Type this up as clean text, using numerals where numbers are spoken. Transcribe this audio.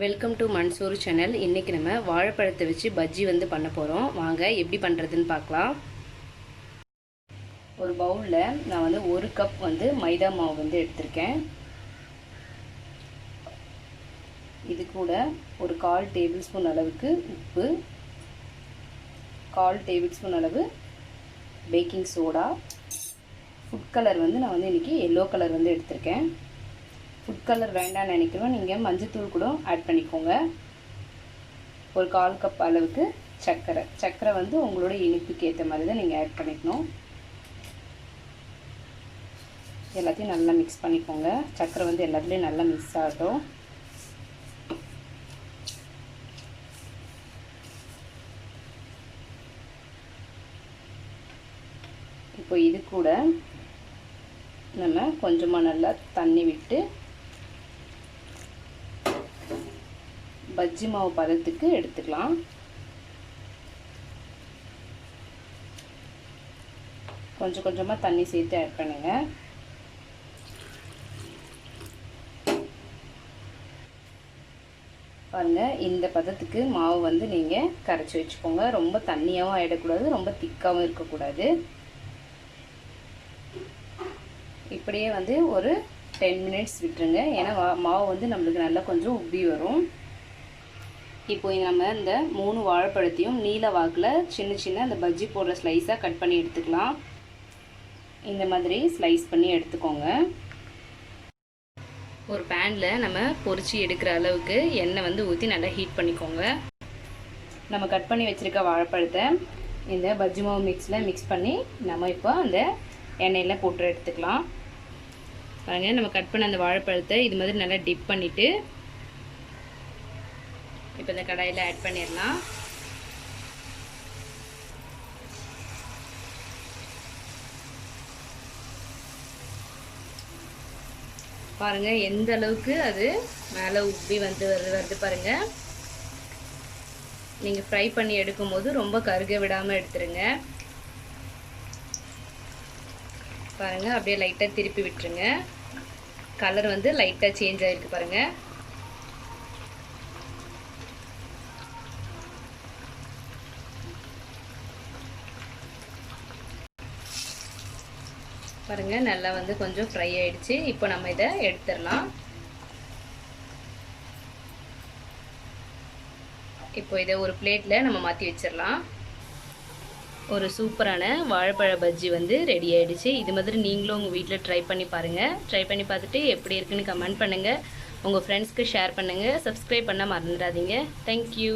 Welcome to Mansoor channel. இன்றைக்கி நம்ம வாழைப்பழத்தை வச்சு பஜ்ஜி பண்ண போகிறோம். வாங்க எப்படி பண்ணுறதுன்னு பார்க்கலாம். ஒரு பவுலில் நான் 1 கப் மைதா மாவு எடுத்திருக்கேன். இது கூட ஒரு 1/4 டேபிள் ஸ்பூன் அளவுக்கு உப்பு, 1/4 டேபிள் ஸ்பூன் அளவு பேக்கிங் சோடா, ஃபுட் கலர் நான் இன்றைக்கி எல்லோ கலர் எடுத்திருக்கேன். ஃபுட் கலர் வேண்டாம்னு நினைக்கிறோம், நீங்கள் மஞ்சத்தூள் கூட ஆட் பண்ணிக்கோங்க. ஒரு 1/4 கப் அளவுக்கு சர்க்கரை உங்களோட இனிப்புக்கு ஏற்ற மாதிரி தான் நீங்கள் ஆட் பண்ணிக்கணும். எல்லாத்தையும் நல்லா மிக்ஸ் பண்ணிக்கோங்க. சர்க்கரை எல்லாத்துலேயும் நல்லா மிக்ஸ் ஆகட்டும். இப்போ இது கூட நம்ம கொஞ்சமாக நல்லா தண்ணி விட்டு பஜ்ஜி மாவு பதத்துக்கு எடுத்துக்கலாம். கொஞ்சம் கொஞ்சமாக தண்ணி சேர்த்து ஆட் பண்ணுங்க. பாருங்கள், இந்த பதத்துக்கு மாவு நீங்கள் கரைச்சி வச்சுக்கோங்க. ரொம்ப தண்ணியாகவும் ஆகிடக்கூடாது, ரொம்ப திக்காகவும் இருக்கக்கூடாது. இப்படியே ஒரு 10 மினிட்ஸ் விட்டுருங்க. ஏன்னா மாவு நம்மளுக்கு நல்லா கொஞ்சம் உப்பி வரும். இப்போ நம்ம இந்த 3 வாழைப்பழத்தையும் நீல வாக்கில் சின்ன சின்ன அந்த பஜ்ஜி போடுற ஸ்லைஸாக கட் பண்ணி எடுத்துக்கலாம். இந்த மாதிரி ஸ்லைஸ் பண்ணி எடுத்துக்கோங்க. ஒரு பேனில் நம்ம பொரிச்சு எடுக்கிற அளவுக்கு எண்ணெய் ஊற்றி நல்லா ஹீட் பண்ணிக்கோங்க. நம்ம கட் பண்ணி வச்சுருக்க வாழைப்பழத்தை இந்த பஜ்ஜி மாவு மிக்ஸ் பண்ணி நம்ம இப்போ அந்த எண்ணெயில் போட்டு எடுத்துக்கலாம். பாருங்கள், நம்ம கட் பண்ண அந்த வாழைப்பழத்தை இது மாதிரி நல்லா டிப் பண்ணிவிட்டு இப்போ இந்த கடாயில் ஆட் பண்ணிடலாம். பாருங்கள் எந்த அளவுக்கு அது மேலே உப்பி வருது பாருங்கள். நீங்கள் ஃப்ரை பண்ணி எடுக்கும்போது ரொம்ப கருக விடாமல் எடுத்துருங்க. பாருங்கள், அப்படியே லைட்டாக திருப்பி விட்டுருங்க. கலர் லைட்டாக சேஞ்ச் ஆகிருக்கு பாருங்கள். பாருங்கள், நல்லா கொஞ்சம் ஃப்ரை ஆகிடுச்சு. இப்போ நம்ம இதை எடுத்துடலாம். இப்போ இதை ஒரு பிளேட்டில் நம்ம மாற்றி வச்சிடலாம். ஒரு சூப்பரான வாழைப்பழ பஜ்ஜி ரெடி ஆகிடுச்சு. இது மாதிரி நீங்களும் உங்கள் வீட்டில் ட்ரை பண்ணி பாருங்கள். ட்ரை பண்ணி பார்த்துட்டு எப்படி இருக்குன்னு கமெண்ட் பண்ணுங்கள். உங்கள் ஃப்ரெண்ட்ஸ்க்கு ஷேர் பண்ணுங்கள். சப்ஸ்கிரைப் பண்ண மறந்துடாதீங்க. தேங்க்யூ.